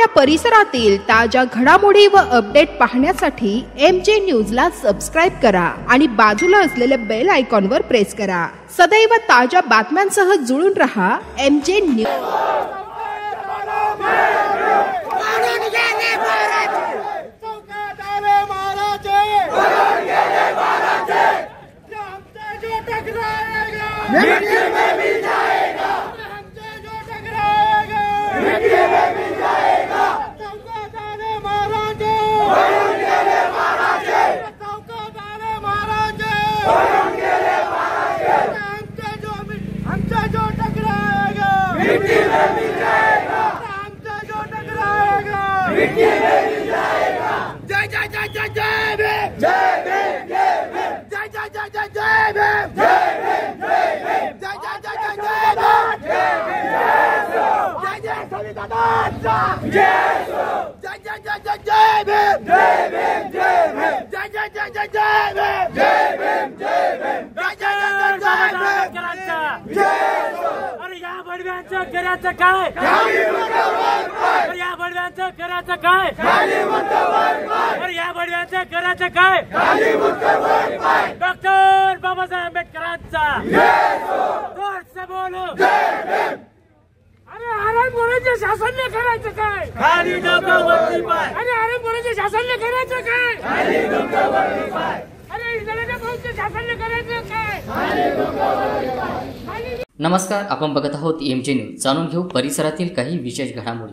आपल्या परिसरातील ताज्या घडामोडी व अपडेट पाहण्यासाठी MJ न्यूजला सबस्क्राइब करा आणि बाजूला असलेले बेल आयकॉनवर प्रेस करा। सदैव ताज्या बातम्यांसह जुळून रहा MJ न्यूज। मिट्टी में मिल जाएगा, हमसे जो टकराएगा, मिट्टी में मिल जाएगा। चौकादारे महाराजे, उनके महाराजे, चौकादारे महाराजे, उनके महाराजे। हमसे जो टकराएगा, मिट्टी में मिल जाएगा, हमसे जो टकराएगा, मिट्टी में मिल जाएगा। जय जय जय जय जय भीम, जय भीम, जय भीम, जय जय जय जय जय भीम, जय भीम, जय भीम, जय जय जय जय जय भीम, जय भीम, जय जय संविधानाचा, जय जय जय जय जय जय भीम, जय भीम, जय भीम, जय जय जय जय जय भीम, जय भीम, जय भीम, जय जय जय जय भीम, जय। अरे या बडव्यांचं करायचं काय? खाली मुंडावर पाय, अरे या बडव्यांचं करायचं काय? खाली मुंडावर पाय, अरे या बडव्यांचं करायचं काय? खाली मुंडावर पाय। डॉक्टर बाबासाहेब आंबेडकरांचा जोर से बोलो जय भीम। अरे बोलायचं शासनाने करायचं काय? खाली डोकं वरती पाय। अरे बोलायचं शासनाने करायचं काय? खाली डोकं वरती पाय। अरे इंग्रजांच्या भाऊच्या शासनाने करायचं काय? खाली डोकं वरती पाय। नमस्कार, आपण बघत आहोत MJ न्यूज। जाणून घेऊ परिसरातील काही विशेष घडामोडी।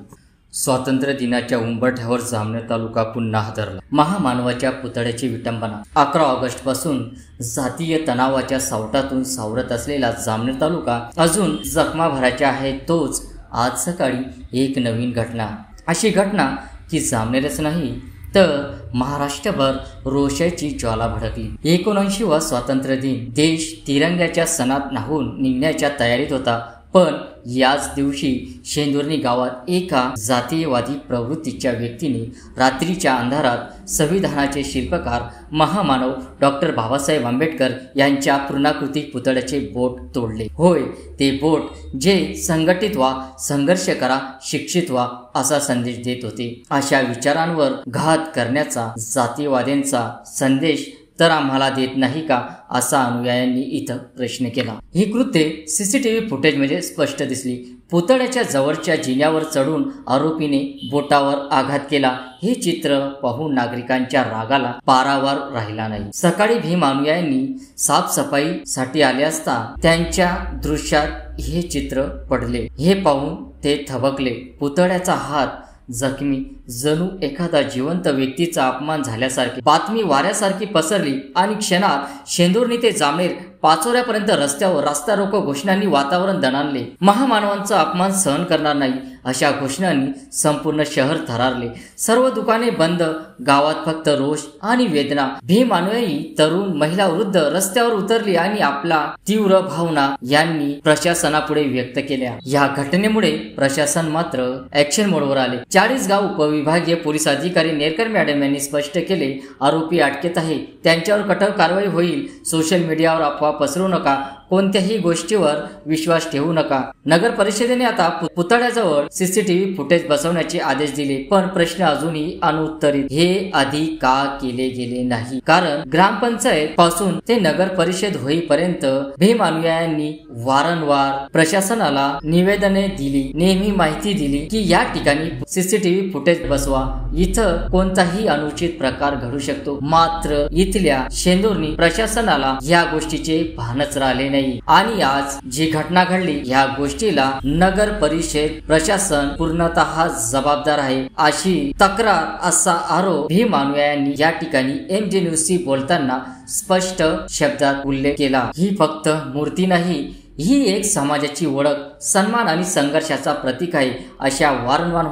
स्वातंत्र्य दिनाच्या उंबरठ्यावर जामनेर तालुका पुन्हा हादरला। महामानवाच्या पुतळ्याची विटंबना। 11 ऑगस्ट पासून जातीय तणावाच्या सावटातून सावरत असलेला जामनेर तालुका अजून जखमा भरायच्या आहे। तोच आज सकाळी एक नवीन घटना, अशी घटना की जामनेरच नाही तर महाराष्ट्रभर रोषाची ज्वाला भडकली। 79वा स्वातंत्र्य दिन। देश तिरंग्याच्या सणात न्हाऊन निघण्याच्या तयारीत होता, पण याच दिवशी शेंदुर्णी गावात एका जातीयवादी प्रवृत्तीच्या व्यक्तीने रात्रीच्या अंधारात संविधानाचे शिल्पकार महामानव डॉक्टर बाबासाहेब आंबेडकर यांच्या पूर्णाकृती पुतळ्याचे बोट तोडले। होय, ते बोट जे संघटित व्हा, संघर्ष करा, शिक्षित व्हा असा संदेश देत होते। अशा विचारांवर घात करण्याचा जातीयवाद्यांचा संदेश तर आम्हाला देत नाही का, असा अनुयायांनी इथं प्रश्न केला। ही कृत्ये CCTV फुटेजमध्ये स्पष्ट दिसली। पुतळ्याच्या जवळच्या जिन्यावर चढून आरोपीने बोटावर आघात केला। हे चित्र पाहून नागरिकांच्या रागाला पारावार राहिला नाही। सकाळी भीम अनुयायांनी साफसफाईसाठी आले असता त्यांच्या दृश्यात हे चित्र पडले। हे पाहून ते थबकले। पुतळ्याचा हात जखमी, जणू एखादा जिवंत व्यक्तीचा अपमान झाल्यासारखी बातमी वाऱ्यासारखी पसरली आणि क्षणात शेंदुर्णी ते जामनेर पाचोऱ्यापर्यंत रस्त्यावर रास्ता रोको घोषणांनी वातावरण दणाणले। महामानवांचा अपमान सहन करणार नाही अशा घोषणांनी संपूर्ण शहर थरारले। सर्व दुकाने बंद, गावात फक्त रोष आणि वेदना। भीम अनुयायी, तरुण, महिला, वृद्ध रस्त्यावर उतरली आणि आपला तीव्र भावना यांनी प्रशासनापुढे व्यक्त केल्या। या घटनेमुळे प्रशासन मात्र ऍक्शन मोडवर आले। 40 गाव उपविभागीय पोलीस अधिकारी नेरकर मॅडम यांनी स्पष्ट केले, आरोपी अटकेत आहे, त्यांच्यावर कठोर कारवाई होईल। सोशल मीडियावर अफवा पसरवू नका, कोणत्याही गोष्टीवर विश्वास ठेवू नका। नगर परिषदेने आता पुतळ्याजवळ CCTV फुटेज बसवण्याचे आदेश दिले, पण प्रश्न अजूनही अनुत्तरित। हे आधी का केले गेले नाही? कारण ग्रामपंचायत पासून ते नगर परिषद होईपर्यंत भीम अनुयायांनी वारंवार प्रशासनाला निवेदने दिली, नेहमी माहिती दिली की या ठिकाणी CCTV फुटेज बसवा, इथं कोणताही अनुचित प्रकार घडू शकतो। मात्र इथल्या शेंदुर्णी प्रशासनाला या गोष्टीचे भानच राहिले नाही आणि आज जी घटना घडली या गोष्टीला नगर परिषद प्रशासन पूर्णतः जबाबदार आहे, अशी तक्रार, असा आरोप भीम अनुयायांनी या ठिकाणी MJ न्यूजशी बोलताना स्पष्ट शब्दात उल्लेख केला। ही फक्त मूर्ती नाही, ही एक समाजाची ओळख, सन्मान आणि संघर्षाचा प्रतीक आहे। अशा वारंवार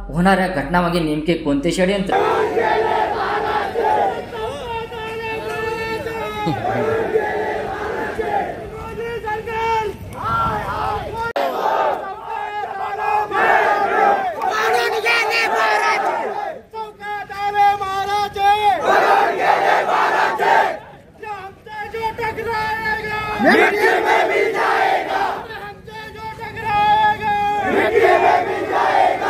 होणाऱ्या घटनामागे नेमके कोणते षडयंत्र? मिट्टी में मिल जाएगा, हमसे जो टकराएगा, मिट्टी में मिल जाएगा।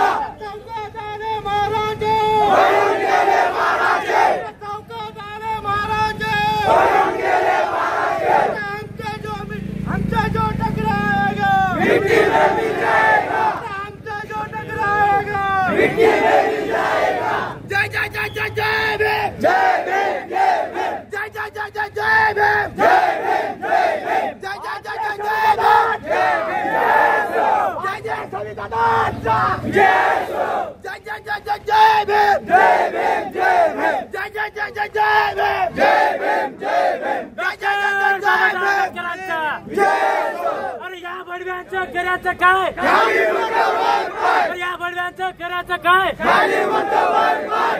अरे या बडव्यांचं करायचं काय? अरे या बडव्यांचं करायचं काय?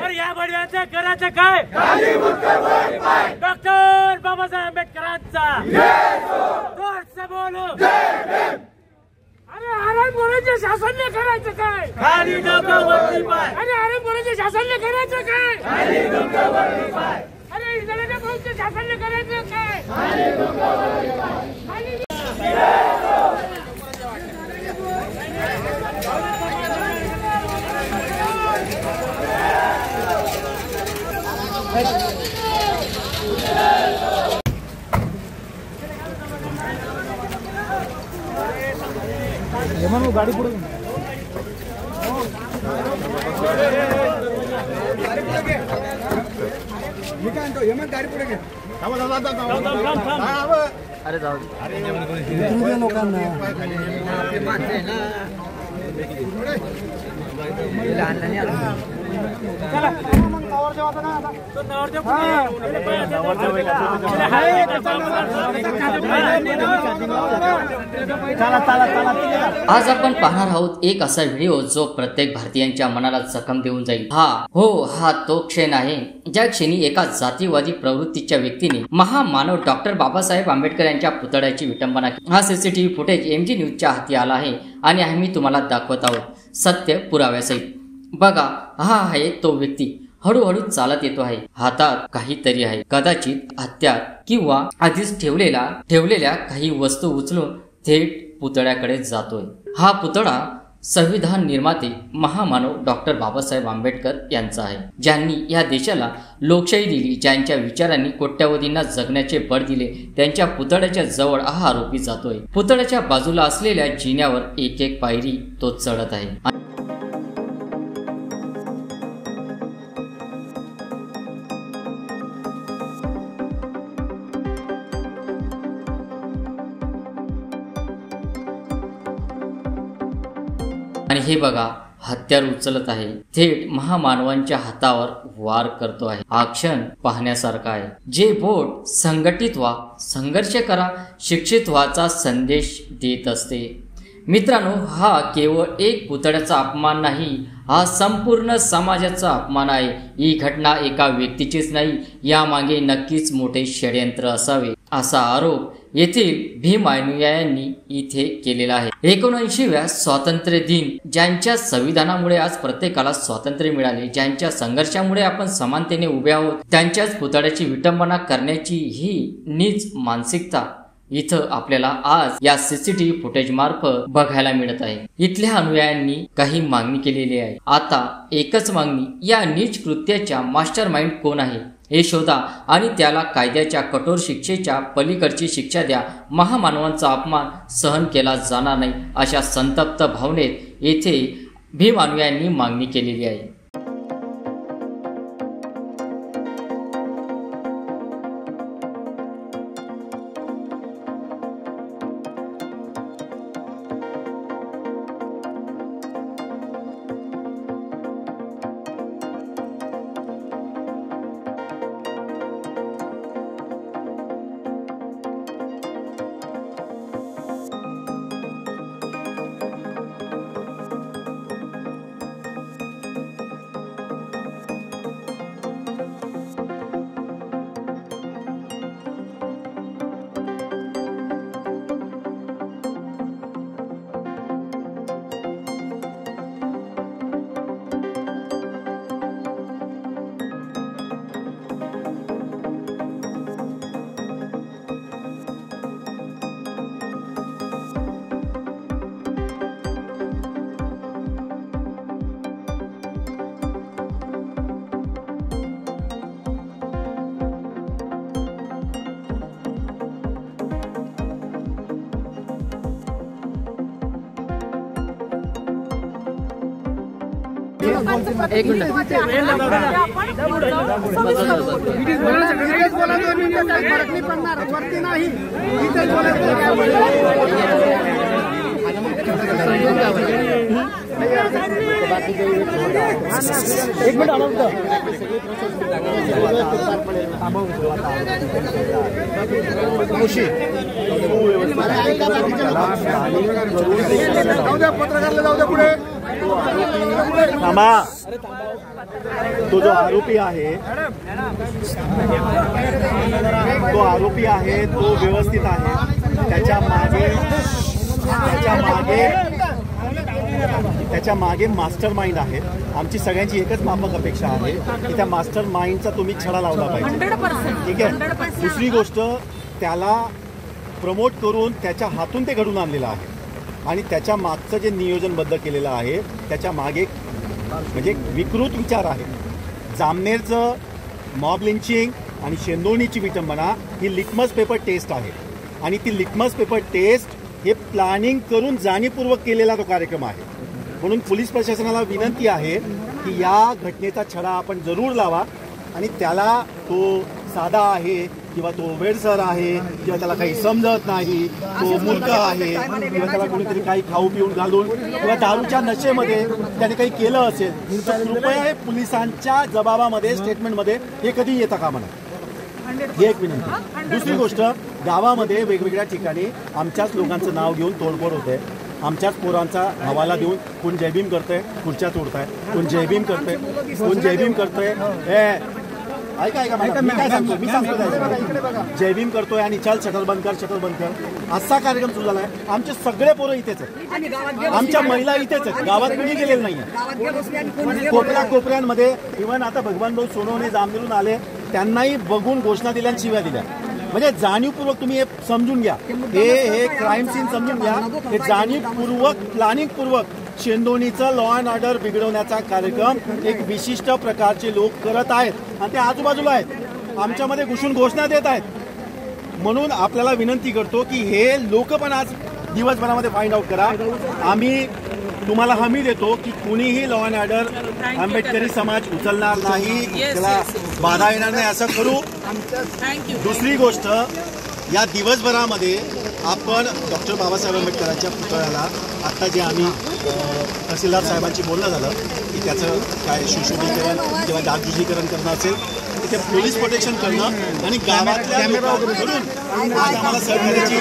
अरे या बडव्यांचं करायचं काय? डॉक्टर बाबासाहेब आंबेडकरांचा जोर से बोलो. अरे आरक्षण मुलांच्या शासनाने करायचं काय? खाली डोकं वरती पाय. अरे आरक्षण मुलांच्या शासनाने करायचं काय? खाली डोकं वरती पाय. अरे इंग्रजांच्या भाऊच्या शासनाने करायचं काय? खाली डोकं वरती पाय. खाली गाडी पुढे मी काय म्हणतो हेमंत गाडी पुढे घे. अरे जाऊ दे लोकांना आज आपण पाहणार आहोत एक असा व्हिडिओ जो प्रत्येक भारतीयांच्या मनाला जखम देऊन जाईल. हा तो क्षण आहे ज्या क्षणी एका जातीवादी प्रवृत्तीच्या व्यक्तीने महामानव डॉक्टर बाबासाहेब आंबेडकर यांच्या पुतळ्याची विटंबना केली. हा सीसीटीव्ही फुटेज MG न्यूजच्या हाती आला आहे आणि आम्ही तुम्हाला दाखवत आहोत सत्य पुराव्यासहित. बघा, हा आहे तो व्यक्ती. हळूहळू चालत येतो आहे. हातात काहीतरी आहे, कदाचित हत्यार किंवा आधीच ठेवलेल्या काही वस्तू उचलून थेट पुतळ्याकडे जातोय. हा पुतळा संविधान निर्माते महामानव डॉक्टर बाबासाहेब आंबेडकर यांचा आहे, ज्यांनी या देशाला लोकशाही दिली, ज्यांच्या विचारांनी कोट्यावधींना जगण्याचे बळ दिले. त्यांच्या पुतळ्याच्या जवळ हा आरोपी जातोय. पुतळ्याच्या बाजूला असलेल्या जिन्यावर एक एक पायरी तो चढत आहे. आणि हे बघा, हत्यार उचलत आहे, थेट महामानवांच्या हातावर वार करतो आहे. हा क्षण पाहण्यासारखा आहे. जे बोट संघटित व्हा, संघर्ष करा, शिक्षित व्हाचा संदेश देत असते. मित्रांनो, हा केवळ एक पुतळ्याचा अपमान नाही, हा संपूर्ण समाजाचा अपमान आहे. ही घटना एका व्यक्तीचीच नाही, यामागे नक्कीच मोठे षड्यंत्र असावे असा आरोप येथील भीम अनुयायांनी इथे केलेला आहे. 79व्या स्वातंत्र्य दिन, ज्यांच्या संविधानामुळे आज प्रत्येकाला स्वातंत्र्य मिळाले, ज्यांच्या संघर्षामुळे आपण समानतेने उभे आहोत, त्यांच्याच पुतळ्याची विटंबना करण्याची ही नीच मानसिकता इथं आपल्याला आज या सीसीटीव्ही फुटेज मार्फत बघायला मिळत आहे. इथल्या अनुयायांनी काही मागणी केलेली आहे. आता एकच मागणी, या नीच कृत्याच्या मास्टर माइंड कोण आहे हे शोधा आणि त्याला कायद्याच्या कठोर शिक्षेच्या पलीकडची शिक्षा द्या. महामानवांचा अपमान सहन केला जाणार नाही, अशा संतप्त भावनेत येथे भीम अनुयायांनी मागणी केलेली आहे. एक मिनिट थांबा. तो जो आरोपी आहे तो व्यवस्थित आहे. त्याच्या मागे मास्टर माइंड आहे. आमची सगळ्यांची एकच माफक अपेक्षा आहे की त्या मास्टर माइंडचा तुम्ही छडा लावला पाहिजे. ठीक आहे. दुसरी गोष्ट, त्याला प्रमोट करून त्याच्या हातून ते घडून आणलेलं आहे आणि त्याच्या मागचं जे नियोजनबद्ध केलेलं आहे त्याच्या मागे म्हणजे विकृत विचार आहे. जामनेरचं मॉब लिंचिंग आणि शेंदोळणीची विटंबना ही लिटमस पेपर टेस्ट आहे आणि ती लिटमस पेपर टेस्ट हे प्लॅनिंग करून जाणीवपूर्वक केलेला तो कार्यक्रम आहे. म्हणून पोलीस प्रशासनाला विनंती आहे की या घटनेचा छडा आपण जरूर लावा आणि त्याला तो साधा आहे किंवा तो वेडसर आहे किंवा त्याला काही समजत नाही, तो मूर्ख आहे किंवा त्याला कोणीतरी काही खाऊ पिऊन घालून किंवा दारूच्या नशेमध्ये त्याने काही केलं असेल तर कृपया हे पोलिसांच्या जबाबामध्ये स्टेटमेंटमध्ये हे कधी येता कामा नये. ही एक विनंती. दुसरी गोष्ट, गावामध्ये वेगवेगळ्या ठिकाणी आमच्याच लोकांचं नाव घेऊन तोडफोड होते. आमच्याच पोरांचा हवाला देऊन कोण जयभीम करतोय, खुर्च्या तोडताय, कोण जयभीम करतोय. ऐका मी काय सांगतो, जयभीम करतोय आणि चल शटर बंद कर असा कार्यक्रम सुरू झालाय. आमचे सगळे पोरं इथेच आहेत, आमच्या महिला इथेच आहेत, गावात कुणी गेलेलं नाहीये. कोपऱ्यांमध्ये इव्हन आता भगवान भाऊ सोनवणे जामनेरून आले, त्यांनाही बघून घोषणा दिल्या आणि शिव्या दिल्या. म्हणजे जाणीवपूर्वक तुम्ही हे समजून घ्या, हे क्राईम सीन समजून घ्या. हे जाणीवपूर्वक प्लॅनिंगपूर्वक शेंदोणीचं लॉ अँड ऑर्डर बिघडवण्याचा कार्यक्रम एक विशिष्ट प्रकारचे लोक करत आहेत आणि ते आजूबाजूला आहेत, आमच्यामध्ये घुसून घोषणा देत आहेत. म्हणून आपल्याला विनंती करतो की हे लोक पण आज दिवसभरामध्ये फाइंड आउट करा. आम्ही तुम्हाला हमी देतो की कुणीही लॉ अँड ऑर्डर आंबेडकरी समाज उचलणार नाही, त्याला बाधा येणार नाही असं करू. दुसरी गोष्ट, या दिवसभरामध्ये आपण डॉक्टर बाबासाहेब आंबेडकरांच्या पुतळ्याला आत्ता जे आम्ही तहसीलदार साहेबांची बोलणं झालं की त्याचं काय सुशोभीकरण किंवा डागडुजीकरण करणं असेल, तिथे पोलीस प्रोटेक्शन करणं आणि गावातल्या लोकांकडून आज आम्हाला सहकार्याची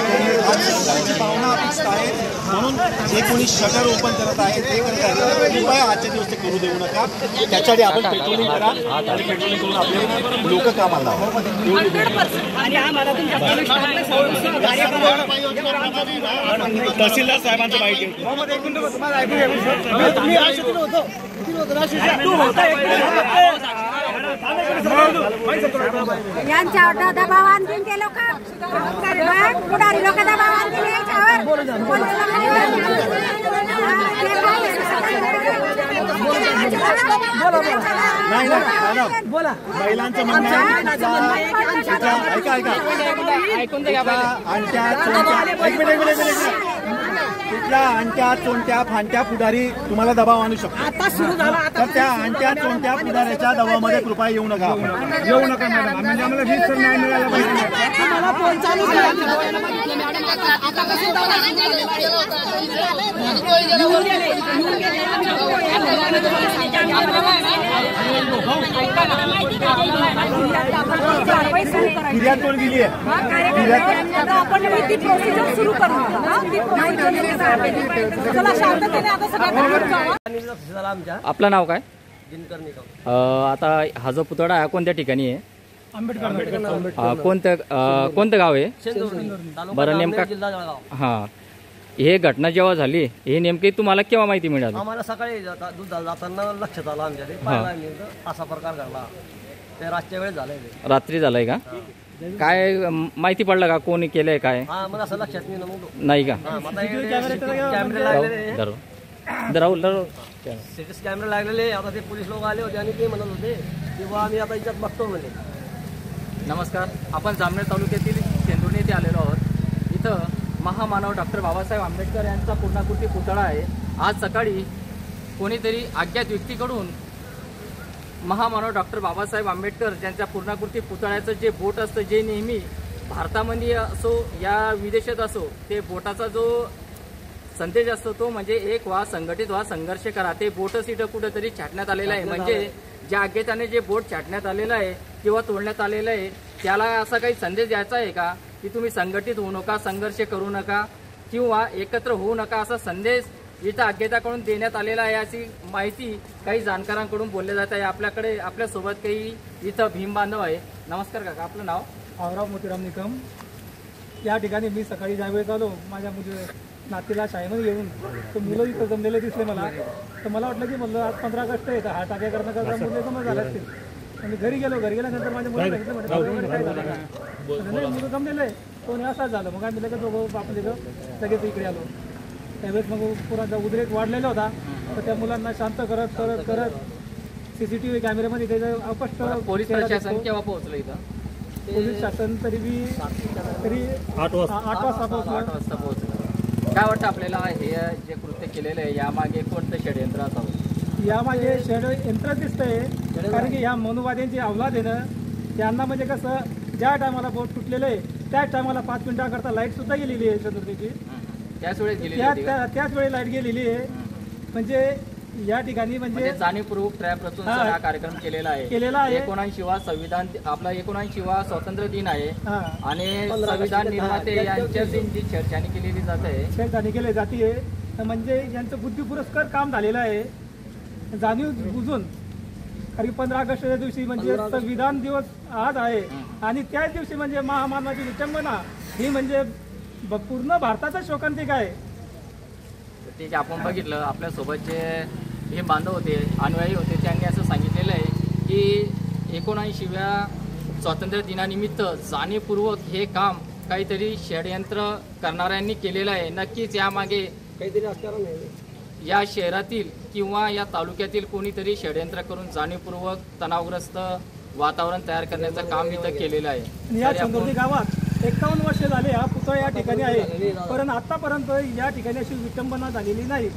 भावना अपेक्षित आहे. म्हणून जे कोणी शटर ओपन करत आहे ते करत आहे, कृपया आजच्या दिवस ते करू देऊ नका. त्याच्यासाठी आपण पेट्रोलिंग करा आणि पेट्रोलिंग करून आपले लोक कामाला तहसीलदार साहेबांचं माहिती यांच्यावर दबाव आणखीन ते लोक पुढारी लोक दबाव आणखीन यांच्यावर बोला. महिलांचं म्हणणं कुठल्या आणत्या चोंट्या फांट्या पुढारी तुम्हाला दबाव आणू शकतो, तर त्या आणत्या चोंट्या पुढाऱ्याच्या दबावामध्ये कृपया येऊ नका. येऊ नका मॅडम, म्हणजे आम्हाला वीज न्याय मिळाला पाहिजे. फिर्याद कोण दिली आहे? आपलं नाव काय? आता हा जो पुतळा आहे कोणत्या ठिकाणी आहे? कोणतं गाव आहे? बरं, नेमका हा हे घटना जेव्हा झाली हे नेमकी तुम्हाला केव्हा माहिती मिळाली? आम्हाला सकाळी दूध जाताना लक्षात आलं आमच्याकडे असा प्रकार घडला. ते रातच्या वेळेस झालंय. रात्री झालंय का? काय माहिती पडलं का कोणी केलंय काय? हा, मला असं लक्षात नाही का? कॅमेरे लागलेले. आता ते पोलीस लोक आले होते आणि ते म्हणत होते किंवा आम्ही आता याच्यात बघतो म्हणजे. नमस्कार, आपण जामनेर तालुक्यातील शेंदोळणी येथे आलेलो आहोत. इथं महामानव डॉक्टर बाबासाहेब आंबेडकर यांचा पूर्णाकृती पुतळा आहे. आज सकाळी कोणीतरी अज्ञात व्यक्तीकडून महामानव डॉक्टर बाबासाहेब आंबेडकर ज्यांच्या पूर्णाकृती पुतळ्याचं जे बोट असतं, जे नेहमी भारतामध्ये असो या विदेशात असो, ते बोटाचा जो संदेश असतो तो म्हणजे एक व्हा, संघटित व्हा, संघर्ष करा. ते बोटच इथं कुठेतरी छाटण्यात आलेलं आहे. म्हणजे ज्या अज्ञाताने जे बोट छाटण्यात आलेलं आहे किंवा तोडण्यात आलेलं आहे त्याला असा काही संदेश द्यायचा आहे का की तुम्ही संघटित होऊ नका, संघर्ष करू नका किंवा एकत्र होऊ नका, असा संदेश इथं अज्ञाताकडून देण्यात आलेला आहे अशी माहिती काही जाणकारांकडून बोलले जात आहे. आपल्याकडे आपल्यासोबत काही इथं भीम बांधव आहे. नमस्कार काका, आपलं नाव? आवराव मोतीराम निकम. या ठिकाणी मी सकाळी ज्यावेळेस आलो माझ्या नातीला शाळेमध्ये घेऊन, तर मुलं इथं जमलेले दिसले मला. तर मला वाटलं की म्हणलं आज 15 ऑगस्ट आहे, हा टाक्या करणं मुलं जमा झालं असतील. आणि घरी गेल्यानंतर माझ्या मुलाला सांगितलं म्हटलं काय झालं का, नाही मुलं जमलेलं आहे. तो असाच झालं. मग आम्ही लगेच दोघं आपले लगेच इकडे आलो. त्यावेळेस मग पुराचा उद्रेक वाढलेला होता. तर त्या मुलांना शांत करत CCTV कॅमेऱ्यामध्ये त्याचं अपष्ट. पोलीस प्रशासन केव्हा पोहोचलं इथं? पोलीस शासन तरी 8 वाजता पोहोचलं. काय वाटतं आपल्याला हे जे कृत्य केलेलं आहे यामागे कोणतं षडयंत्र असावं? यामागे षडयंत्र दिसतंय. कारण की ह्या मनुवाद्यांची अवलाद आहे ना, त्यांना म्हणजे कसं ज्या टायमाला बोट तुटलेलं आहे त्याच टायमाला 5 मिनिटाकरता लाईट सुद्धा गेलेली आहे चतुर्थीची. त्याच वेळी लाईट गेलेली आहे. म्हणजे या ठिकाणी म्हणजे जाणीवपूर्वक ट्रॅप रचून हा कार्यक्रम केलेला आहे. 79वा संविधान, आपला 79वा स्वातंत्र्य दिन आहे आणि संविधान निर्माते यांच्याशी जी छेडछाणी केलेली जाते म्हणजे यांचं बुद्धिपुरस्कार काम झालेलं आहे जाणीव बुजून. कारण 15 ऑगस्टच्या दिवशी म्हणजे संविधान दिवस आज आहे आणि त्याच दिवशी म्हणजे महामानवाची विटंबना ही म्हणजे पूर्ण भारताचा शोकांतिक आहे. ठीक आहे, आपण बघितलं आपल्यासोबत जे हे बांधव होते, अनुयायी होते, त्यांनी असं सांगितलेलं आहे की 79व्या स्वातंत्र्य दिनानिमित्त जाणीवपूर्वक हे काम काहीतरी षडयंत्र करणाऱ्यांनी केलेलं आहे. नक्कीच यामागे काहीतरी राजकारण आहे. या शहरातील किंवा या तालुक्यातील कोणीतरी षडयंत्र करून जाणीवपूर्वक तणावग्रस्त वातावरण तयार करण्याचं काम इथं केलेलं आहे. या चंदोली गावात 51 वर्ष झाले हा पुतळा या ठिकाणी आहे, पण आतापर्यंत या ठिकाणी अशी विटंबना झालेली नाही.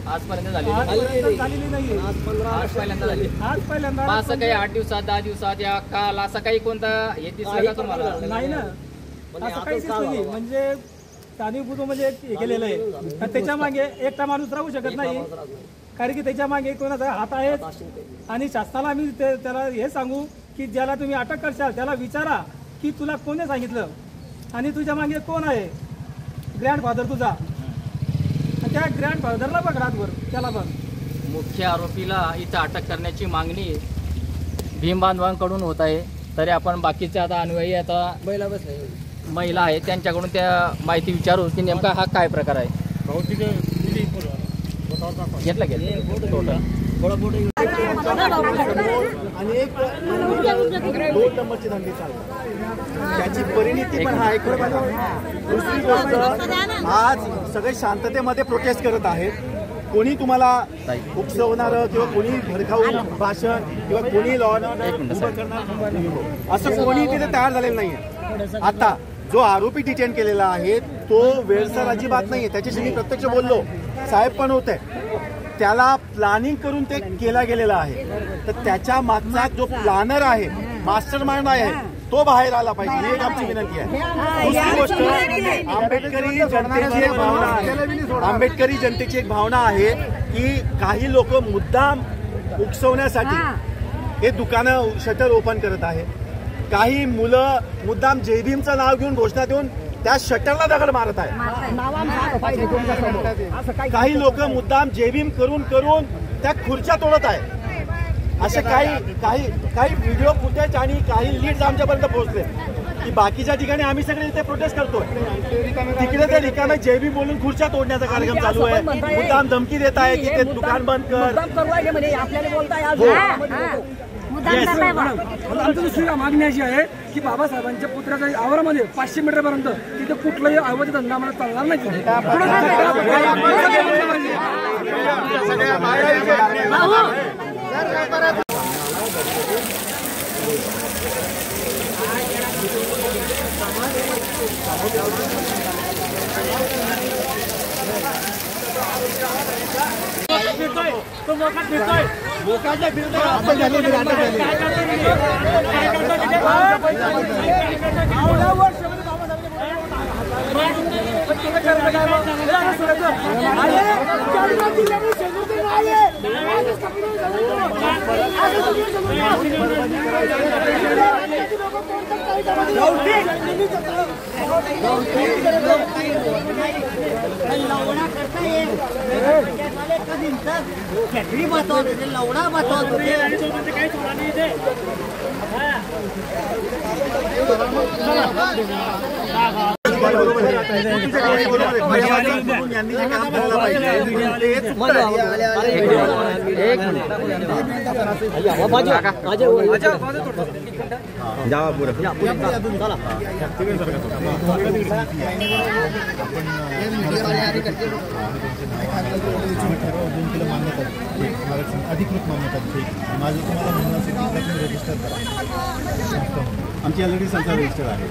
आजपर्यंत झालेली नाही. आज पहिल्यांदा असं काही 8 दिवसात 10 दिवसात या काल असं काही कोणता हे दिसलं का तुम्हाला? नाही ना, असं काही दिसलं नाही. म्हणजे जाणीवपूर्वक म्हणजे हे केलेलं आहे. त्याच्या मागे एकटा माणूस राहू शकत नाही, कारण की त्याच्या मागे कोणाचा हात आहे. आणि शासनाला आम्ही त्याला हे सांगू की ज्याला तुम्ही अटक करशाल त्याला विचारा की तुला कोणी सांगितलं आणि तुझ्या मागे कोण आहे. ग्रँडफादर तुझा, त्या ग्रँडफादरला बघ रातभर, त्याला बघ. मुख्य आरोपीला इथं अटक करण्याची मागणी भीम बांधवांकडून होत आहे. तरी आपण बाकीचे आता अनुयायी आता महिला आहेत त्यांच्याकडून त्या माहिती विचारू की नेमका हा काय प्रकार आहे. घेतला आणि एक 2 नंबरची धंदी चालतात, त्याची परिणिती पण हा एक. दुसरी गोष्ट, आज सगळे शांततेमध्ये प्रोटेस्ट करत आहेत. कोणी तुम्हाला उकसवणारं किंवा कोणी भडकाऊ भाषण किंवा कोणी लॉ उभं करणार असं कोणी तिथे तयार झालेलं नाहीये. आता जो आरोपी डिटेन केलेला आहे तो वेळसर अजिबात नाहीये. त्याच्याशी मी प्रत्यक्ष बोललो, साहेब पण होते. त्याला प्लॅनिंग करून ते केला गेलेला आहे. तर त्याच्या मागचा जो प्लॅनर आहे, मास्टर माइंड आहे, तो बाहेर आला पाहिजे, ही एक आमची विनंती आहे. दुसरी गोष्ट, आंबेडकरी जनतेची एक भावना आहे की काही लोक मुद्दाम उकसवण्यासाठी हे दुकानं शटर ओपन करत आहे. काही मुलं मुद्दाम जय भीमचं नाव घेऊन घोषणा देऊन त्या शटरला दगड मारत आहे. काही लोक मुद्दाम जय भीम करून करून त्या खुर्च्या तोडत आहे. असे काही व्हिडिओ फुटेज आणि काही लीड्स आमच्यापर्यंत पोहोचले की बाकीच्या ठिकाणी आम्ही सगळे इथे प्रोटेस्ट करतोय, तिकडे ते रिकामे जय भीम बोलून खुर्च्या तोडण्याचा कार्यक्रम चालू आहे. मुद्दाम धमकी देत आहे की ते दुकान बंद कर. आमची दुसरी मागणी अशी आहे की बाबासाहेबांच्या पुतळ्याच्या आवारामध्ये 500 मीटरपर्यंत तिथे कुठलाही अवैध धंदा आम्हाला चालणार नाही. फिरतोय तो मोकाट फिरतोय लवडा बतवतो अधिकृत मान्यता माझं तुम्हाला म्हणणं असेल की तुम्ही रजिस्टर करा. आमची ऑलरेडी संस्था रजिस्टर आहे.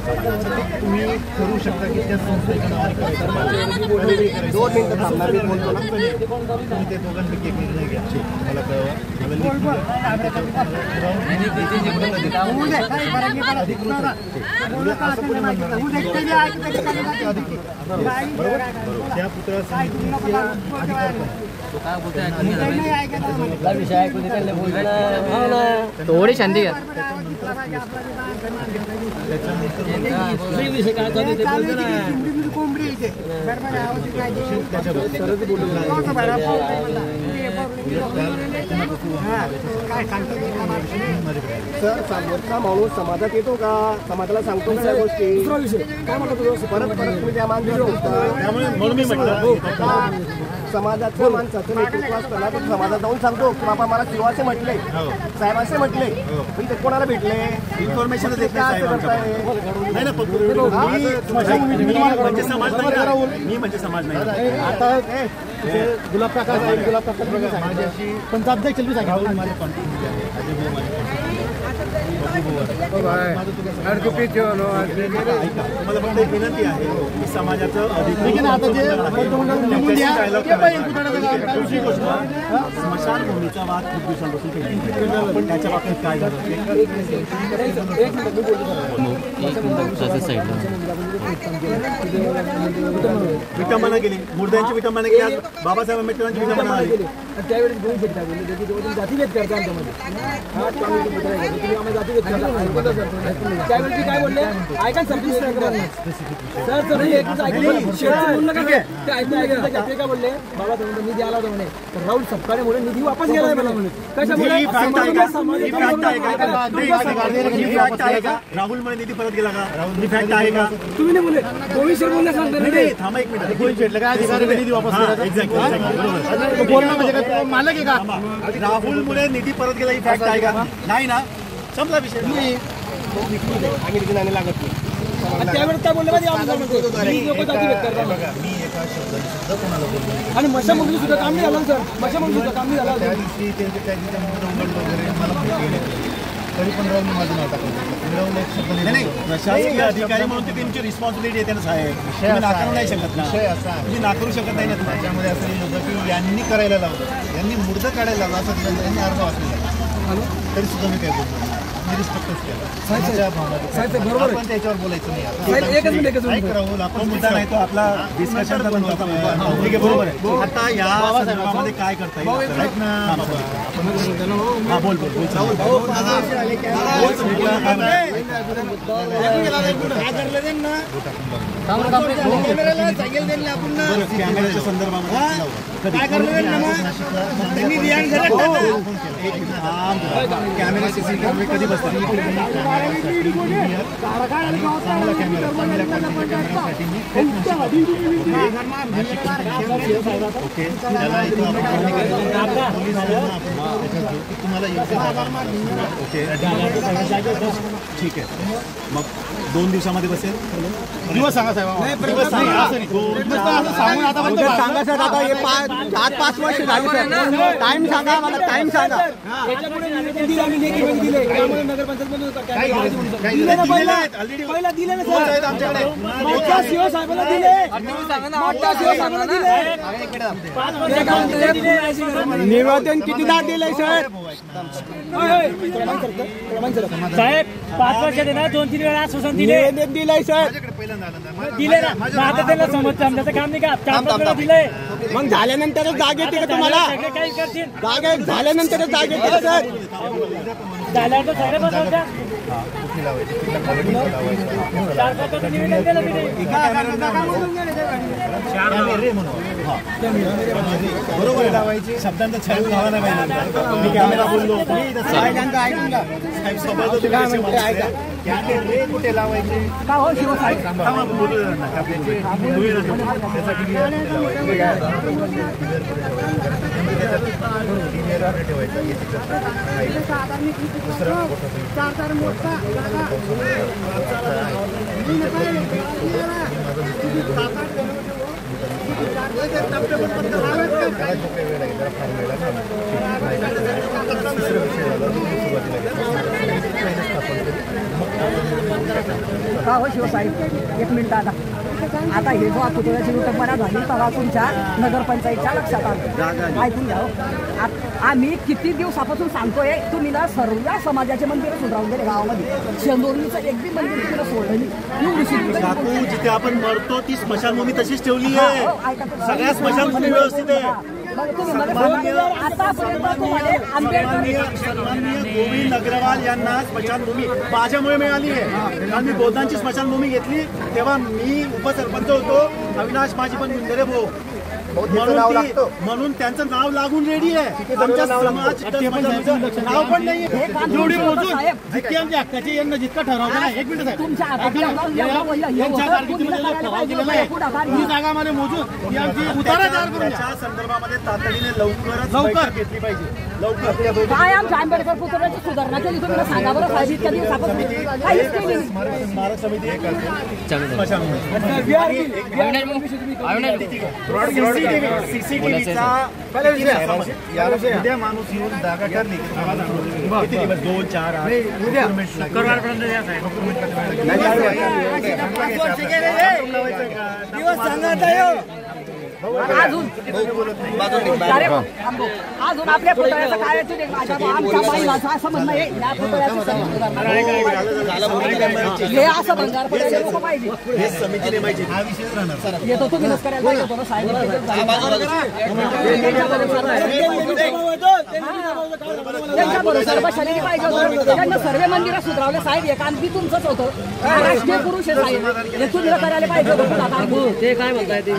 तुम्ही करू शकता की त्या संस्थेच्या नावाने करायचं. 2 मिनिटं थांबणार मी बोलतो ना. तुम्ही ते दोघांपैकी एक निर्णय घ्या. मला कळवा. त्या पुतळा थोडी शांती घ्या. सर समोरचा माणूस समाजात येतो का समाजाला सांगतो का गोष्टी दुसरा विषय काय म्हणतो परत तुम्ही त्या त्यामुळे म्हणून मी म्हटलं समाजाचं माणसाचं नेतृत्व असताना तो समाजात जाऊन सांगतो की बाबा मला शिवाचे म्हटले साहेब असे म्हटले पण ते कोणाला भेटले इन्फॉर्मेशन देत नाही ना. म्हणजे समाज नाही. मी म्हणजे समाज नाही. आता गुलाब काका माझ्याशी पंचायत चलवी सांगितलं माझ्या कॉन्टॅक्टमध्ये आहे. अजय भाऊ माझ्या मला फक्त एक विनंती आहे की समाजाचं स्मशानभूमीचा वाद खूप दिवसांपासून केला पण त्याच्या बाबतीत काय झालं विटंबना केली. मुर्द्यांची विटंबना केली. आज बाबासाहेब आंबेडकरांची विटंबना आली. त्यावेळेस दोन शेतकरी जातीभेद करता आमच्यामध्ये त्यावेळी काय बोलले ऐका सर काय बोलले बाबा निधी आला होता म्हणे तर राहुल सपकाळेमुळे निधी वापस गेला मला म्हणे कशामुळे राहुलमुळे निधी परत गेला का? ही फॅक्ट आहे का? तुम्ही नाही बोलले भविष्य बोलले सांगता थांबा एक मिनिट. निधी वापस बोलणं म्हणजे मालक आहे का? राहुलमुळे निधी परत गेला ही फॅक्ट आहे का? नाही ना. संपला विषय. लागत त्यावेळेस काय बोलले आणि मशामंगली सुद्धा काम नाही झालं सर. मशामंगली सुद्धा काम नाही झालं. त्या दिवशी वगैरे मला तरी पण राहुल माझं नाव टाकलं. प्रशासकीय अधिकारी म्हणून ती तुमची रिस्पॉन्सिबिलिटी येते ना साहेब. तुम्ही नाकारू नाही शकत ना. तुम्ही नाकारू शकत नाही ना. त्याच्यामध्ये असं होतं की यांनी करायला लावलं, यांनी मुर्द काढायला लावलं असं यांनी अर्ज वाचलेला तरी सुद्धा मी काय बोलतो मी रिस्पेक्टच केला. बरोबर पण त्याच्यावर बोलायचं नाही. राहुल आपण मुद्दा नाही तो आपला डिस्कशन ठीक आहे बरोबर आहे. आता या संदर्भामध्ये काय करता येईल? हा बोल बोल बोल. कॅमेऱ्याच्या संदर्भामध्ये कॅमेरा सीसीटीव्ही कधी बसतात? चांगला कॅमेरा चांगल्या कॅमेऱ्यासाठी मी ओके त्याला तुम्हाला योग्य ओके ठीक आहे, मग 2 दिवसामध्ये बसेल. दिवस सांगा साहेब. दिवस सांगा. सांगा सर. आता हे 4-5 वर्ष झाली सर. टाइम सांगा मला, टाइम सांगा. निवेदन कितीदा दिलंय सर? साहेब 5 वर्ष ना 2-3 वेळा आश्वासन दिले. निवेदन दिलंय सर. दिले ना. आता त्याला समजतं आमचं काम नाही का? 4-5 वेळा दिलंय. मग झाल्यानंतरच जाग येते का तुम्हाला? सगळे काही करतील. जाग झाल्यानंतरच जाग येते का सर? झाल्यावर तर सगळे बसवत्या. 4-5 निवेदन केलं तिने. बरोबर आहे. शब्दांचा छळ झाला नाही पाहिजे. मी कॅमेरा बोललो. कुठे लावायचे का हो शिवसाहेब, 1 मिनिट. आता हे जो पुतळ्याची विटंबना झाली तेव्हा तुमच्या नगरपंचायतच्या लक्षात आलं. ऐकून घ्या. आम्ही किती दिवसापासून सांगतोय तुम्ही ना सर्व समाजाचे मंदिर सुधारून गेले गावामध्ये. शेंदोरीचं एक बी मंदिर तुम्ही सोडलं काकू. जिथे आपण मरतो ती स्मशानभूमी तशीच ठेवली आहे. सगळ्या स्मशानभूमी व्यवस्थित आहे. सन्माननीय गोविंद अग्रवाल यांना स्मशानभूमी माझ्यामुळे मिळाली आहे. कारण मी बौद्धांची स्मशानभूमी घेतली तेव्हा मी उपसरपंच होतो. अविनाश माझी पण गुंजरे भाऊ म्हणून त्यांचं नाव लागून रेडी आहे. आमच्या समाज नाव पण नाही. जेवढी मोजून जितकी आमच्या हक्काची यांना जितका ठरवलं नाही. 1 मिनिट ही जागा मला मोजून आमची उतारा तयार करून त्या संदर्भामध्ये तातडीने लवकर घेतली पाहिजे. लवकर काय आमच्या आंबेडकर पुतळ्याची सुधारणा केली तुम्ही सांगा बरं साहेब. इतक्या दिवसापासून काहीच केली. स्मारक समिती सीसीटीव्हीचा उद्या माणूस येऊन जागा ठरली. किती दिवस? 2-4 अजून आपल्या पुतळ्याचं काय आमच्या महिलाचं असं म्हणणं आहे. या हे असं भंगार पडायला नको पाहिजे. हे समितीने माहिती हा विषय राहणार. येतो तुम्ही करायला पाहिजे होतं ना साहेब. त्यांच्या भरोश्यावर बसलेली पाहिजे होतं. त्यांना सर्व मंदिरं सुधारवले साहेब. हे काम बी तुमचंच होतं. राष्ट्रीय पुरुष आहे साहेब. हे तुम्ही करायला पाहिजे होतं. ते काय म्हणताय ते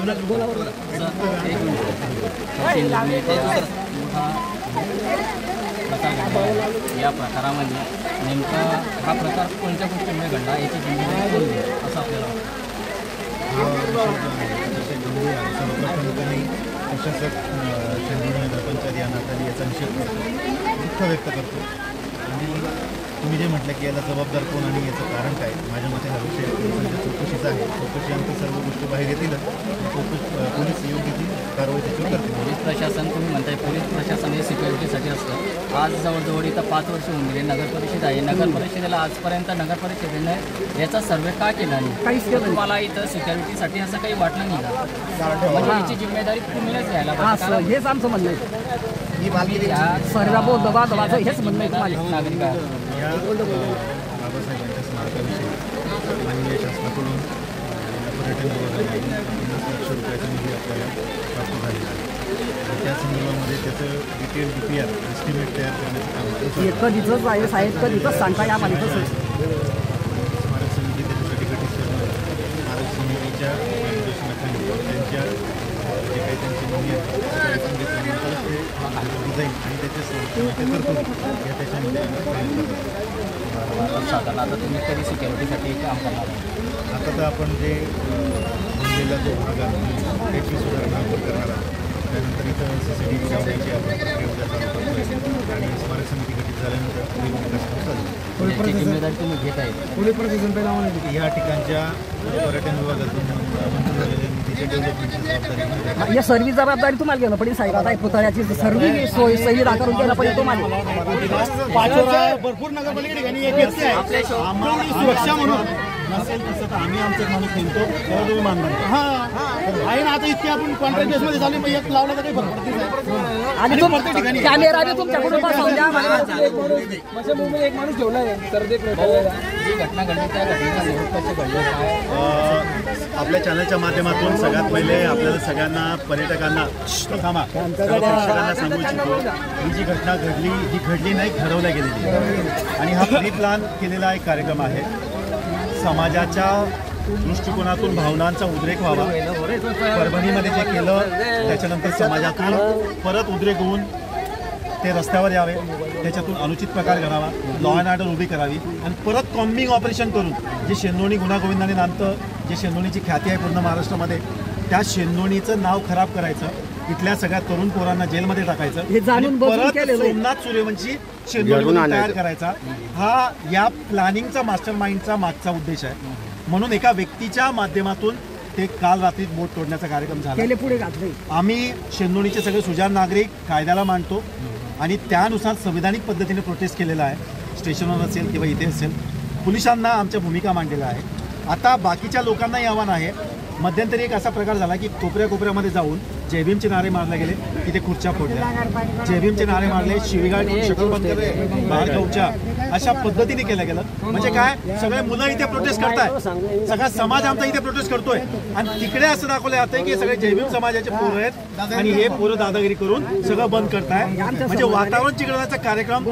या प्रकारामध्ये नेमका हा प्रकार कोणत्या गोष्टीमुळे घडला याची जिम्मेदारी कोण घेईल असं आपल्याला प्रशासक चंद्रपूर नगरपंचायत या नात्याने याचा निषेध करतो, दुःख व्यक्त करतो. आणि तुम्ही जे म्हटलं की याला जबाबदार कोण आणि याचं कारण काय, माझ्या मते हा विषय चौकशीचा आहे. चौकशीनंतर सर्व गोष्टी बाहेर येतीलच. पोलीस योग्य ती कारवाई त्याच्यावर करतील. पोलीस प्रशासन तुम्ही म्हणताय पोलीस प्रशासन हे सिक्युरिटीसाठी असतं. आज जवळजवळ इथं 5 वर्ष होऊन गेले. नगर परिषद आहे. नगर परिषदेला आजपर्यंत नगर परिषदेने याचा सर्वे का केला नाही? तुम्हाला इथं सिक्युरिटीसाठी असं काही वाटलं नाही का? म्हणजे याची जिम्मेदारी तुम्हीच घ्यायला पाहिजे. हेच आमचं म्हणणं आहे. सर्व दबाचं हेच म्हणणं आहे. नागरिक या बाबासाहेबांच्या स्मारकाविषयी माननीय शासनाकडून पर्यटन विभागाने 50 लाख रुपयाचा निधी आपल्याला प्राप्त झालेला आहे. त्या संदर्भामध्ये त्याचं डिटेल DPR एस्टिमेट तयार करण्याचं काम कधीच आहे साहेब. कधीच सांगता या मालिकेचं स्मारक समिती त्याच्यासाठी गठीत करणार. स्मारक समितीच्या मार्गदर्शनाखाली त्यांच्या जे काही त्यांची नोंदी आहे सांगितल्यानंतरच ते डिझाईन आणि त्याच्या संस्थेमध्ये या त्याच्यामध्ये साधारण आता तुम्ही कधी सिक्युरिटीसाठी काम करणार? आता तर आपण जे बनलेला जो भाग आहे त्याची सुधारणा आपण करणार आहोत. त्यानंतर इथं CCTV लावण्याची आपण प्रक्रिया उद्या चालू करतो आणि स्मारक समिती गठीत झाल्यानंतर पुढील कष्ट चालू याची जिम्मेदारी तुम्ही घेत आहे. पोलीस प्रशासन पहिला आम्हाला या ठिकाणच्या पर्यटन विभागातून मंजूर झालेल्या निधीच्या डेव्हलपमेंटची जबाबदारी या सर्व जबाबदारी तुम्हाला घेणं पडेल साहेब. आता पुतळ्याची सर्व सोय सही दाखवून घ्यायला पडेल तुम्हाला. पाचोरा भरपूर नगरपालिका ठिकाणी एक व्यक्ती आहे आम्हाला सुरक्षा म्हणून नसेल तसं तर आम्ही आमचा माणूस नेमतो तेव्हा तुम्ही मानणार. हां आहे ना, आता इतके आपण कॉन्ट्रॅक्ट बेसमध्ये झाले मग एक लावला तर काही फरक पडते आणि प्रत्येक ठिकाणी कॅमेरा बी तुमच्याकडून बसवून द्या. माझ्या मुंबईत एक माणूस ठेवला आहे सर्दी जी घटना घडली त्या घटनेचा निरोप कसे घडले काय? आपल्या चॅनलच्या माध्यमातून सगळ्यात पहिले आपल्याला सगळ्यांना पर्यटकांना सगळ्या प्रेक्षकांना सांगू इच्छितो ही जी घटना घडली ही घडली नाही, ठरवल्या गेलेली आणि हा प्री प्लॅन केलेला एक कार्यक्रम आहे. समाजाच्या दृष्टिकोनातून भावनांचा उद्रेक व्हावा. परभणीमध्ये जे केलं त्याच्यानंतर समाजातून परत उद्रेक होऊन ते रस्त्यावर यावे, त्याच्यातून अनुचित प्रकार घडावा, लॉ अँड ऑर्डर उभी करावी आणि परत कॉम्बिंग ऑपरेशन करून जे शेंदोणी गुन्हा गोविंदाने नांदतं, जे शेंदोणीची ख्याती आहे पूर्ण महाराष्ट्रामध्ये, त्या शेंदोणीचं नाव खराब करायचं, इथल्या सगळ्या तरुण पोरांना जेलमध्ये टाकायचं, परत सोमनाथ सूर्यवंशी शेंदोणी तयार करायचा, हा या प्लॅनिंगचा मास्टर माइंडचा मागचा उद्देश आहे. म्हणून एका व्यक्तीच्या माध्यमातून ते काल रात्री बोट तोडण्याचा कार्यक्रम झाला. आम्ही शेंदोणीचे सगळे सुजाण नागरिक कायद्याला मानतो आणि त्यानुसार संविधानिक पद्धतीने प्रोटेस्ट केलेला आहे. स्टेशनवर असेल किंवा इथे असेल, पोलिसांना आमच्या भूमिका मांडलेल्या आहे. आता बाकीच्या लोकांनाही आव्हान आहे. मध्यंतरी एक असा प्रकार झाला की कोपऱ्यामध्ये जाऊन जय भीमचे नारे मारले गेले, तिथे खुर्च्या फोडल्या, जय भीमचे नारे मारले, शिवीगाळ करून शटर बंद करे, बाहेर खाऊच्या, अशा पद्धतीने केलं गेलं. म्हणजे काय, सगळे मुलं इथे प्रोटेस्ट करताय, सगळा समाज आमचा इथे प्रोटेस्ट करतोय आणि तिकडे असं दाखवलं जातंय की सगळे जय भीम समाजाचे पोरं आहेत आणि हे पोरं दादागिरी करून सगळं बंद करताय. म्हणजे वातावरण चिघळण्याचा कार्यक्रम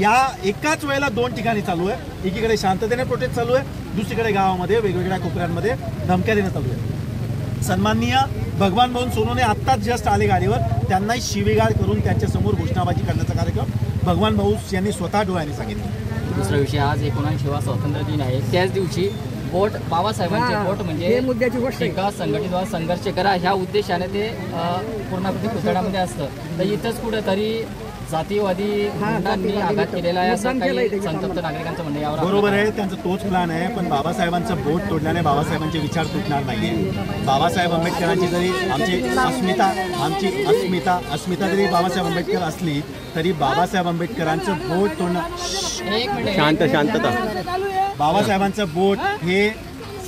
या एकाच वेळेला दोन ठिकाणी चालू आहे. एकीकडे शांततेने प्रोटेस्ट चालू आहे, दुसरीकडे गावामध्ये वेगवेगळ्या कोपऱ्यांमध्ये धमक्या देणं चालू आहे. सन्माननीय भगवान मोहन सोनवणे आत्ताच जस्ट आले गाडीवर, त्यांनाही शिवीगाळ करून त्यांच्यासमोर घोषणाबाजी करण्याचा कार्यक्रम भगवान भाऊ यांनी स्वतः डोळ्याने सांगितलं. दुसरा विषय, आज 19 स्वातंत्र्य दिन आहे. त्याच दिवशी बोट बाबासाहेबांचे बोट म्हणजे मुद्द्याची गोष्ट एका संघटित व्हा, संघर्ष करा ह्या उद्देशाने ते पूर्णाकृती पुतळ्यामध्ये असतं. तर इथंच कुठेतरी जातीवादी गुंडांनी आघात केलेला आहे असं काही संतप्त नागरिकांचं म्हणणं यावर. बरोबर आहे, त्यांचा तोच प्लॅन आहे. पण बाबासाहेबांचं बोट तोडल्याने बाबासाहेबांचे विचार तुटणार नाहीये. बाबासाहेब आंबेडकरांची जरी आमची अस्मिता जरी बाबासाहेब आंबेडकर असली तरी बाबासाहेब आंबेडकरांचं बोट तोडणं, शांतता, बाबासाहेबांचं बोट हे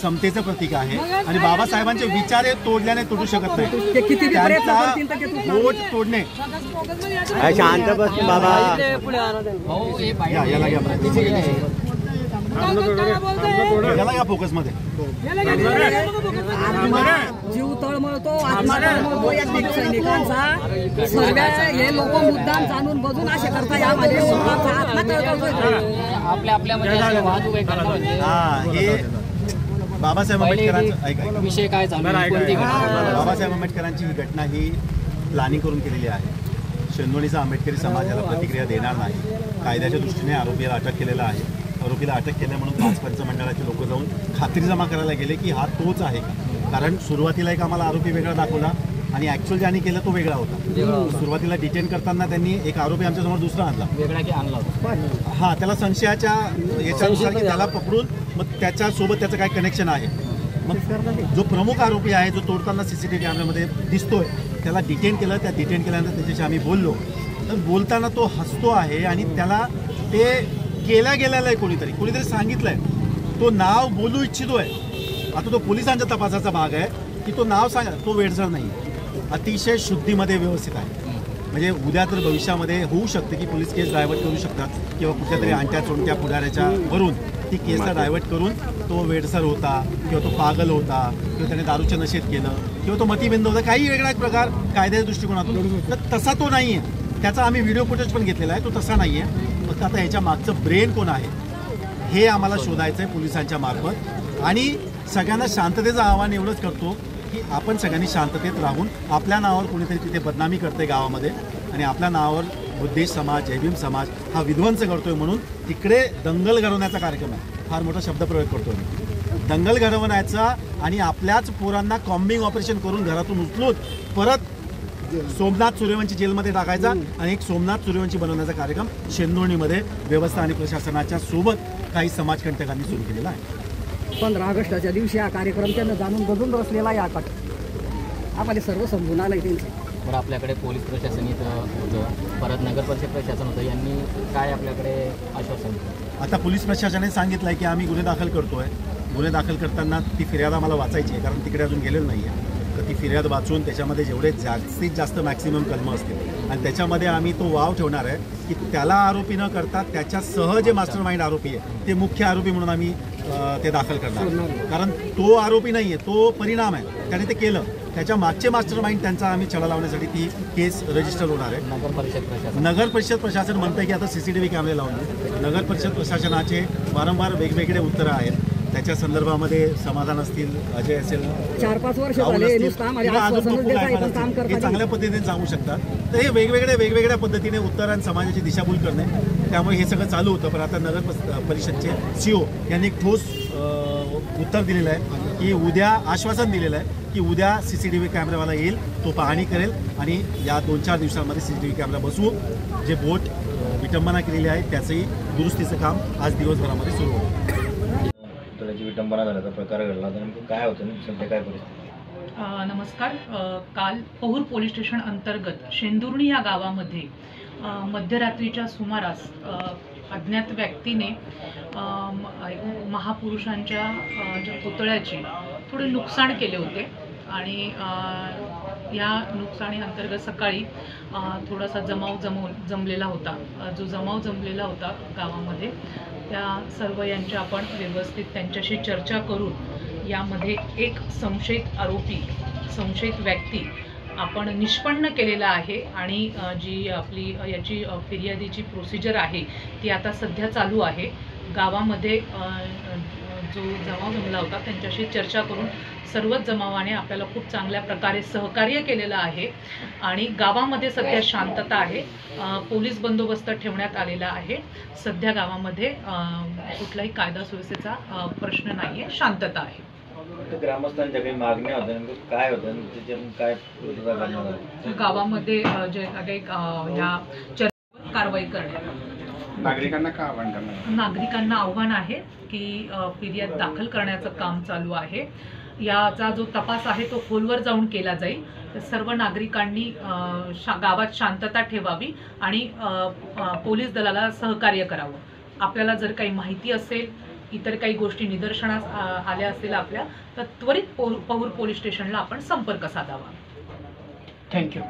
समतेचं प्रतीक आहे आणि बाबासाहेबांचे विचार हे तोडल्याने तुटू शकत नाही. त्यांचा बोट तोडणे शांत बस बाबा याला या फोकस मध्ये जीव तळमळतो, आत्मा तळमळतो या सैनिकांचा. सगळ्या हे लोक मुद्दाम जाणून बघून असे करता यामध्ये आत्मा तळमळतो. आपल्या वाहतूक हे बाबासाहेब आंबेडकरांचा विषय काय झाला, बाबासाहेब आंबेडकरांची ही घटना ही प्लॅनिंग करून केलेली आहे. शेंदोणीचा आंबेडकरी समाजाला प्रतिक्रिया देणार नाही. कायद्याच्या दृष्टीने आरोपीला अटक केलेला आहे. आरोपीला अटक केल्या म्हणून 5 पंचमंडळाचे लोक जाऊन खात्री जमा करायला गेले की हा तोच आहे का. कारण सुरुवातीला एक आम्हाला आरोपी वेगळा दाखवला आणि ऍक्च्युअल ज्यांनी केलं तो वेगळा होता. सुरुवातीला डिटेन करताना त्यांनी एक आरोपी आमच्यासमोर दुसरा आणला, वेगळा की आणला होता. हा, त्याला संशयाच्या याच्यानुसार की त्याला पकडून मग त्याच्यासोबत त्याचं काय कनेक्शन आहे. मग जो प्रमुख आरोपी आहे, जो तोडताना CCTV कॅमेऱ्यामध्ये दिसतोय, त्याला डिटेन केलं. त्या डिटेन केल्यानंतर त्याच्याशी आम्ही बोललो. तर बोलताना तो हसतो आहे आणि त्याला ते केल्या गेलेलं आहे, कोणीतरी सांगितलंय. तो नाव बोलू इच्छितोय. आता तो पोलिसांच्या तपासाचा भाग आहे की तो नाव सांगा. तो वेडसर नाही, अतिशय शुद्धीमध्ये व्यवस्थित आहे. म्हणजे उद्या तर भविष्यामध्ये होऊ शकते की पोलीस केस डायव्हर्ट करू शकतात किंवा कुठल्या तरी आणत्या चोणत्या पुढाऱ्याच्या वरून ती केसला डायव्हर्ट करून तो वेडसर होता किंवा तो पागल होता किंवा त्याने दारूच्या नशेत केलं किंवा तो मतिबिंद होता, काही वेगळा प्रकार कायद्याच्या दृष्टिकोनातून. तर तसा तो नाही आहे. त्याचा आम्ही व्हिडिओ फुटेज पण घेतलेला आहे. तो तसा नाही आहे. फक्त आता ह्याच्या मागचं ब्रेन कोण आहे हे आम्हाला शोधायचं आहे पोलिसांच्या मार्फत. आणि सगळ्यांना शांततेचं आवाहन एवढंच करतो की आपण सगळ्यांनी शांततेत राहून, आपल्या नावावर कोणीतरी तिथे बदनामी करते गावामध्ये आणि आपल्या नावावर बुद्धिस्ट समाज, जयभीम समाज हा विध्वंस करतोय म्हणून तिकडे दंगल घडवण्याचा कार्यक्रम आहे. फार मोठा शब्दप्रयोग करतोय मी. दंगल घडवण्याचा आणि आपल्याच पोरांना कॉम्बिंग ऑपरेशन करून घरातून उचलून परत सोमनाथ सूर्यवंशी जेलमध्ये टाकायचा आणि एक सोमनाथ सूर्यवंशी बनवण्याचा कार्यक्रम शेंदुर्णीमध्ये व्यवस्था आणि प्रशासनाच्या सोबत काही समाजकंटकांनी सुरू केलेला आहे. 15 ऑगस्टच्या दिवशी हा कार्यक्रम त्यांना जाणून बघून रचलेला आहे. आता आम्हाला सर्व समजून आलं आहे त्यांचं. बरं, आपल्याकडे पोलीस प्रशासन इथं होतं, परत नगर परिषद प्रशासन होतं, यांनी काय आपल्याकडे आश्वासन दिलं? आता पोलीस प्रशासनाने सांगितलं आहे की आम्ही गुन्हे दाखल करतोय. गुन्हे दाखल करताना ती फिर्याद आम्हाला वाचायची आहे, कारण तिकडे अजून गेलेलं नाही आहे. तर ती फिर्याद वाचून त्याच्यामध्ये जेवढे जास्तीत जास्त मॅक्सिमम कलमं असतील आणि त्याच्यामध्ये आम्ही तो वाव ठेवणार आहे की त्याला आरोपी न करता त्याच्यासह जे मास्टर माइंड आरोपी आहे ते मुख्य आरोपी म्हणून आम्ही ते दाखल करणार. कारण तो आरोपी नाही आहे, तो परिणाम आहे, त्याने ते केलं. त्याच्या मागचे मास्टर माइंड त्यांचा आम्ही छडा लावण्यासाठी ती केस रजिस्टर होणार आहे. नगर परिषद प्रशासन म्हणतं की आता CCTV कॅमेरे लावून देऊ. नगर परिषद प्रशासनाचे वारंवार वेगवेगळे उत्तरं आहेत. त्याच्या संदर्भामध्ये समाधान असतील, अजय असेल, 4-5 वर्ष झाले हे चांगल्या पद्धतीने सांगू शकतात. तर हे वेगवेगळ्या पद्धतीने उत्तर आणि समाजाची दिशाभूल करणे, त्यामुळे हे सगळं चालू होतं. पण आता नगर परिषदचे CO यांनी एक ठोस उत्तर दिलेलं आहे की उद्या आश्वासन दिलेलं आहे की उद्या CCTV कॅमेरावाला येईल, तो पाहणी करेल आणि या 2-4 दिवसांमध्ये CCTV कॅमेरा बसवू. जे बोट विटंबना केलेली आहे त्याचंही दुरुस्तीचं काम आज दिवसभरामध्ये सुरू होतं. विटंबना झाल्याचा प्रकार घडला, तर नेमकं काय होतं, सध्या काय परिस्थिती? नमस्कार. काल पहूर पोलीस स्टेशन अंतर्गत शेंदुर्णी या गावामध्ये मध्यरात्रीच्या सुमारास अज्ञात व्यक्तीने महापुरुषांच्या ज्या पुतळ्याचे थोडे नुकसान केले होते आणि या नुकसानी अंतर्गत सकाळी थोडासा जमलेला होता. जो जमाव जमलेला होता गावामध्ये, त्या सर्व यांच्या आपण व्यवस्थित त्यांच्याशी चर्चा करून यामध्ये एक संशयित व्यक्ती आपण निष्पन्न केलेला आहे आणि जी आपली याची फिर्यादीची प्रोसिजर आहे ती आता सध्या चालू आहे. गावामध्ये जो जमाव जमला होता त्यांच्याशी चर्चा करून सर्वच जमावाने आपल्याला खूप चांगल्या प्रकारे सहकार्य केलेलं आहे आणि गावामध्ये सध्या शांतता आहे. पोलीस बंदोबस्त ठेवण्यात आलेला आहे. सध्या गावामध्ये कुठलाही कायदा सुव्यवस्थेचा प्रश्न नाही आहे, शांतता आहे. ग्रामस्थांच्या काही मागण्या होत्या, काय होतं, त्याच्यातून काय गावामध्ये जे काही ह्या कारवाई करण्यात नागरिकांना आव्हान आहे की फिर्याद दाखल करण्याचं काम चालू आहे. याचा जो तपास आहे तो खोलवर जाऊन केला जाईल. तर सर्व नागरिकांनी गावात शांतता ठेवावी आणि पोलीस दलाला सहकार्य करावं. आपल्याला जर काही माहिती असेल, इतर काही गोष्टी निदर्शनास आल्या असतील आपल्या, तर त्वरित पहूर पोलीस स्टेशनला आपण संपर्क साधावा. थँक्यू.